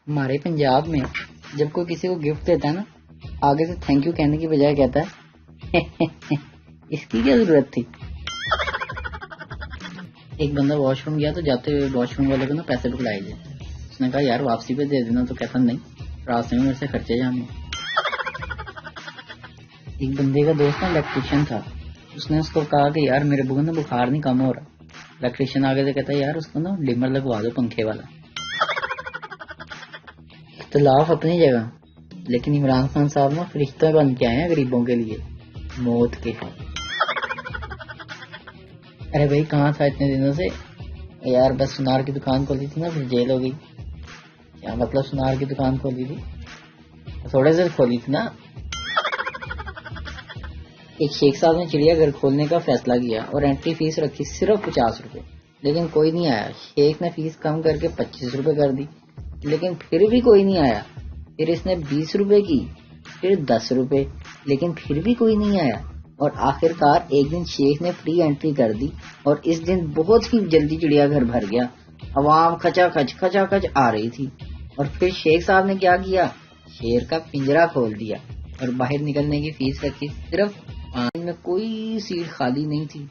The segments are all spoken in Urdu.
ہمارے پنجاب میں جب کوئی کسی کو گفٹ دیتا ہے نا، آگے سے تھینک یو کہنے کی بجائے کہتا ہے اس کی کیا ضرورت تھی۔ ایک بندہ واش روم گیا تو جاتے ہوئے واش روم والے کو نا پیسے پکڑائے گئے، اس نے کہا یار واپسی پہ دے دینا، تو کہتا نہیں راستے میں میرے سے خرچے جانے۔ ایک بندے کا دوست نا الیکٹریشین تھا، اس نے اس کو کہا کہ یار میرے بو نا بخار نہیں کم ہو رہا۔ الیکٹریشین آگے سے کہتا ہے یار اس کو نا ڈمر لگوا دو پنکھے والا۔ اختلاف اپنی جگہ، لیکن عمران خان صاحب نا فرشتے بن کے آئے ہیں غریبوں کے لیے موت کے۔ ارے بھائی کہاں تھا اتنے دنوں سے؟ یار بس سنار کی دکان کھولی تھی نا، پھر جیل ہو گئی۔ کیا مطلب سنار کی دکان کھولی تھی؟ تھوڑے سے کھولی تھی نا۔ ایک شیخ صاحب نے چڑیا گھر کھولنے کا فیصلہ کیا اور انٹری فیس رکھی صرف 50 روپے، لیکن کوئی نہیں آیا۔ شیخ نے فیس کم کر کے 25 روپے کر دی، لیکن پھر بھی کوئی نہیں آیا۔ پھر اس نے 20 روپے کی، پھر 10 روپے، لیکن پھر بھی کوئی نہیں آیا۔ اور آخر کار ایک دن شیخ نے فری انٹری کر دی اور اس دن بہت ہی جلدی چڑیا گھر بھر گیا، عوام کھچا کھچ آ رہی تھی۔ اور پھر شیخ صاحب نے کیا کیا؟ شیر کا پنجرا کھول دیا اور باہر نکلنے کی فیس رکھی صرف 5۔ میں کوئی سیٹ خالی نہیں تھی۔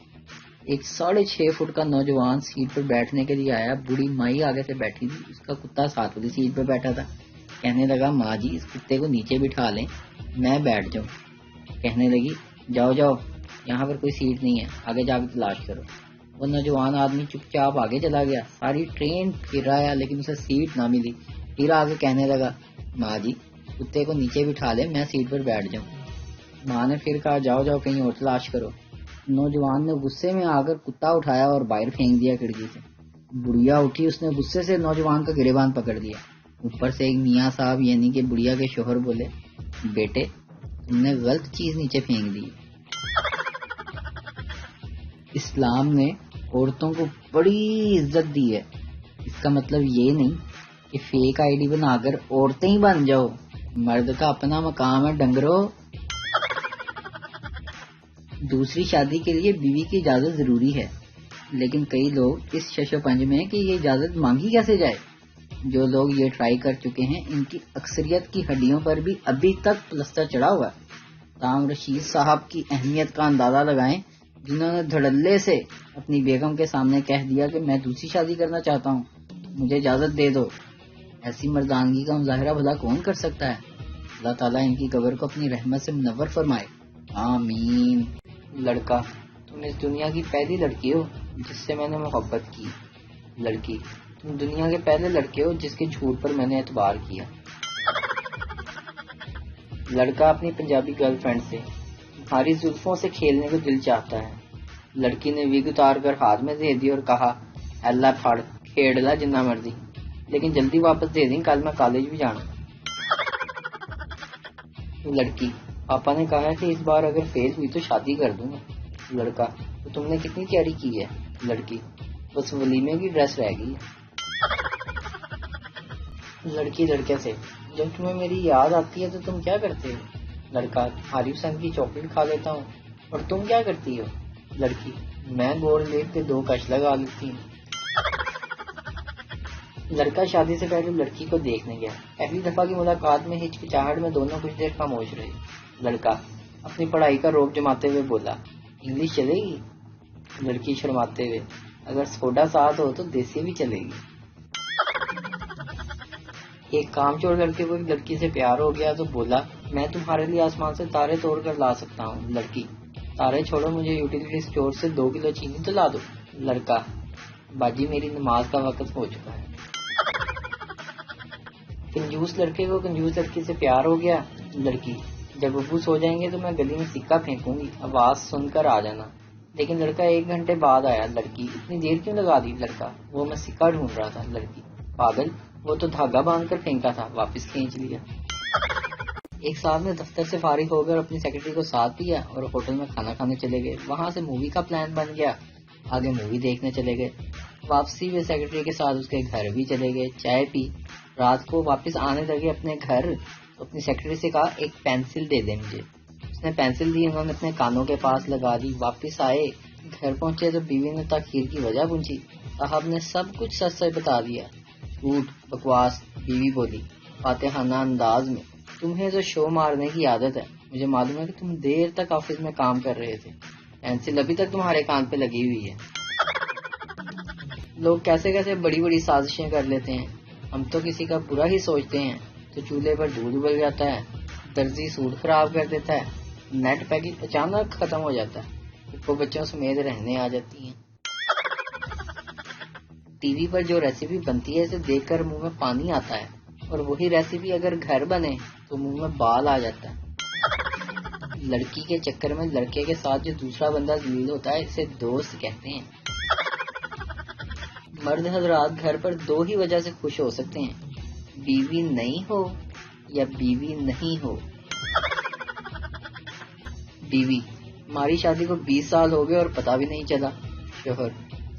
ایک 6.5 فٹ کا نوجوان سیٹ پر بیٹھنے کے لیے آیا، بوڑھی مائی آگے سے بیٹھی تھی، اس کا کتا ساتھ والی سیٹ پر بیٹھا تھا۔ کہنے لگا ماں جی اس کتے کو نیچے بٹھا لیں، میں بیٹھ جاؤں۔ کہنے لگی جاؤ یہاں پر کوئی سیٹ نہیں ہے، آگے جا کے تلاش کرو۔ وہ نوجوان آدمی چپ چاپ آگے چلا گیا، ساری ٹرین پھر آیا لیکن اسے سیٹ نہ ملی۔ پھر آگے کہنے لگا ماں جی کتے کو نیچے بٹھا لیں، میں سیٹ پر بیٹھ جاؤں۔ ماں نے پھر کہا جاؤ کہیں اور تلاش کرو۔ نوجوان نے غصے میں آ کر کتا اٹھایا اور باہر پھینک دیا کھڑکی سے۔ بڑھیا اٹھی، اس نے غصے سے نوجوان کا گریبان پکڑ دیا۔ اوپر سے ایک میاں صاحب یعنی کہ بڑھیا کے شوہر بولے بیٹے تم نے غلط چیز نیچے پھینک دی۔ اسلام نے عورتوں کو بڑی عزت دی ہے، اس کا مطلب یہ نہیں کہ فیک آئی ڈی بنا کر عورتیں ہی بن جاؤ، مرد کا اپنا مقام ہے ڈنگرو۔ دوسری شادی کے لیے بیوی کی اجازت ضروری ہے، لیکن کئی لوگ اس شش و پنج میں کہ یہ اجازت مانگی کیسے جائے۔ جو لوگ یہ ٹرائی کر چکے ہیں ان کی اکثریت کی ہڈیوں پر بھی ابھی تک پلسٹر چڑھا ہوا ہے۔ تاہم رشید صاحب کی اہمیت کا اندازہ لگائیں، جنہوں نے دھڑلے سے اپنی بیگم کے سامنے کہہ دیا کہ میں دوسری شادی کرنا چاہتا ہوں، مجھے اجازت دے دو۔ ایسی مردانگی کا مظاہرہ بھلا کون کر سکتا ہے؟ اللہ تعالیٰ ان کی قبر کو اپنی رحمت سے منور فرمائے، آمین۔ لڑکا تم اس دنیا کی پہلی لڑکی ہو جس سے میں نے محبت کی۔ لڑکی تم دنیا کے پہلے لڑکے ہو جس کے جھوٹ پر میں نے اعتبار کیا۔ لڑکا اپنی پنجابی گرل فرینڈ سے تمہاری زلفوں سے کھیلنے کو دل چاہتا ہے۔ لڑکی نے وگ اتار کر ہاتھ میں دے دی اور کہا اللہ پھاڑ کھیڑ لا جنہ مرضی، لیکن جلدی واپس دے دیں، کل میں کالج بھی جانا۔ لڑکی پاپا نے کہا ہے کہ اس بار اگر فیل ہوئی تو شادی کر دوں گا۔ لڑکا تو تم نے کتنی تیاری کی ہے؟ لڑکی بس ولیمے کی ڈریس رہ گئی ہے۔ لڑکی لڑکے سے جب تمہیں میری یاد آتی ہے تو تم کیا کرتے ہو؟ لڑکا تمہاری پسند کی چاکلیٹ کھا لیتا ہوں۔ اور تم کیا کرتی ہو؟ لڑکی میں گول لیپ کے 2 کش لگا لیتی ہوں۔ لڑکا شادی سے پہلے لڑکی کو دیکھنے گیا، پہلی دفعہ کی ملاقات میں ہچکچاہٹ میں دونوں کچھ دیر خاموش رہے۔ لڑکا اپنی پڑھائی کا روب جماتے ہوئے بولا انگلش چلے گی؟ لڑکی شرماتے ہوئے اگر سوڈا ساتھ ہو تو دیسی بھی چلے گی۔ ایک کام چور کر کے وہ ایک لڑکی سے پیار ہو گیا تو بولا میں تمہارے لیے آسمان سے تارے توڑ کر لا سکتا ہوں۔ لڑکی تارے چھوڑو، مجھے یوٹیلیٹی اسٹور سے 2 کلو چینی تو لا دو۔ لڑکا باجی میری نماز کا وقت ہو چکا ہے۔ کنجوس لڑکے کو کنجوس لڑکی سے پیار ہو گیا۔ لڑکی جب ابو سو جائیں گے تو میں گلی میں سکہ پھینکوں گی، آواز سن کر آ جانا۔ لیکن لڑکا 1 گھنٹے بعد آیا۔ لڑکی اتنی دیر کیوں لگا دی؟ لڑکا وہ میں سکہ ڈھونڈ رہا تھا۔ لڑکی پاگل، وہ تو دھاگا باندھ کر پھینکا تھا، واپس کھینچ لیا۔ ایک صاحب نے دفتر سے فارغ ہو کر اپنی سیکرٹری کو ساتھ لیا اور ہوٹل میں کھانا کھانے چلے گئے۔ وہاں سے مووی کا پلان بن گیا، آگے مووی دیکھنے چلے گئے۔ واپسی میں سیکرٹری کے ساتھ اس کے گھر بھی چلے گئے، چائے پی۔ رات کو واپس آنے لگے اپنے گھر تو اپنی سیکرٹری سے کہا ایک پینسل دے دے مجھے۔ اس نے پینسل دی، انہوں نے اپنے کانوں کے پاس لگا دی۔ واپس آئے، گھر پہنچے تو بیوی نے تاخیر کی وجہ پوچھی۔ صاحب نے سب کچھ سچ سچ بتا دیا، جھوٹ بکواس بیوی بولی فاتحانہ انداز میں، تمہیں تو شو مارنے کی عادت ہے، مجھے معلوم ہے کہ تم دیر تک آفس میں کام کر رہے تھے، پینسل ابھی تک تمہارے کان پہ لگی ہوئی ہے۔ لوگ کیسے کیسے بڑی بڑی سازشیں کر لیتے ہیں، ہم تو کسی کا برا ہی سوچتے ہیں تو چولہے پر دودھ ابل جاتا ہے، درزی سوٹ خراب کر دیتا ہے، نیٹ پیکج اچانک ختم ہو جاتا ہے، وہ بچوں سمیت رہنے آ جاتی ہیں۔ ٹی وی پر جو ریسیپی بنتی ہے اسے دیکھ کر منہ میں پانی آتا ہے، اور وہی ریسیپی اگر گھر بنے تو منہ میں بال آ جاتا ہے۔ لڑکی کے چکر میں لڑکے کے ساتھ جو دوسرا بندہ ذلیل ہوتا ہے اسے دوست کہتے ہیں۔ مرد حضرات گھر پر دو ہی وجہ سے خوش ہو سکتے ہیں، بیوی نہیں ہو یا بیوی نہیں ہو۔ بیوی: ہماری شادی کو 20 سال ہو گئے اور پتہ بھی نہیں چلا۔ شوہر: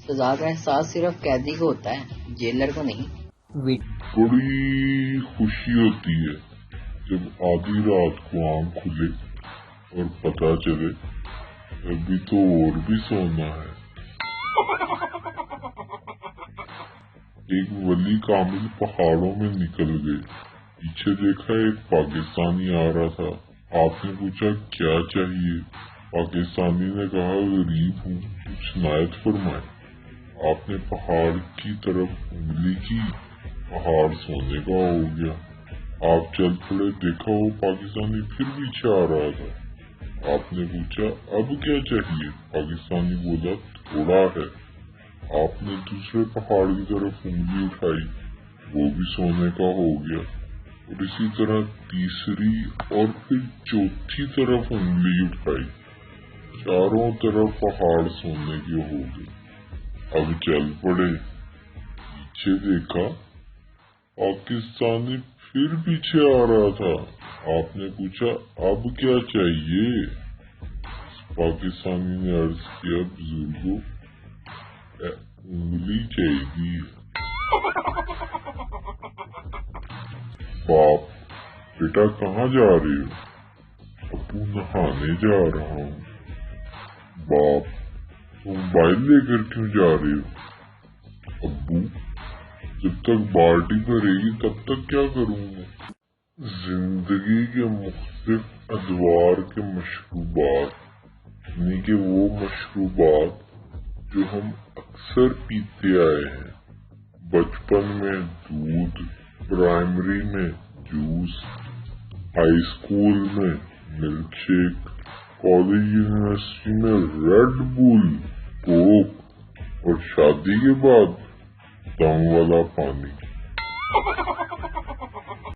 سزا کا احساس صرف قیدی کو ہوتا ہے، جیلر کو نہیں۔ بڑی خوشی ہوتی ہے جب آدھی رات کو آنکھ کھلے اور پتہ چلے ابھی تو اور بھی سونا ہے۔ ایک ولی کامل پہاڑوں میں نکل گئے، پیچھے دیکھا ایک پاکستانی آ رہا تھا۔ آپ نے پوچھا کیا چاہیے؟ پاکستانی نے کہا غریب ہوں، کچھ عنایت فرمائے۔ آپ نے پہاڑ کی طرف انگلی کی، پہاڑ سونے کا ہو گیا۔ آپ چل پڑے، دیکھا وہ پاکستانی پھر پیچھے آ رہا تھا۔ آپ نے پوچھا اب کیا چاہیے؟ پاکستانی بولا تھوڑا ہے۔ آپ نے دوسرے پہاڑ کی طرف انگلی اٹھائی، وہ بھی سونے کا ہو گیا، اور اسی طرح تیسری اور پھر چوتھی طرف انگلی اٹھائی، چاروں طرف پہاڑ سونے کے ہو گئے۔ اب چل پڑے، پیچھے دیکھا پاکستانی پھر پیچھے آ رہا تھا۔ آپ نے پوچھا اب کیا چاہیے؟ پاکستانی نے عرض کیا بزرگو انگلی چاہیے۔ باپ: بیٹا کہاں جا رہے ہو؟ ابو: نہانے جا رہا ہوں۔ باپ: تو موبائل لے کر کیوں جا رہے ہو؟ ابو: جب تک بالٹی بھرے گی تب تک کیا کروں گا؟ زندگی کے مختلف ادوار کے مشروبات، یعنی کہ وہ مشروبات جو ہم اکثر پیتے آئے ہیں، بچپن میں دودھ، پرائمری میں جوس، ہائی اسکول میں ملک شیک، کالج یونیورسٹی میں ریڈ بل، کوک، اور شادی کے بعد دم والا پانی۔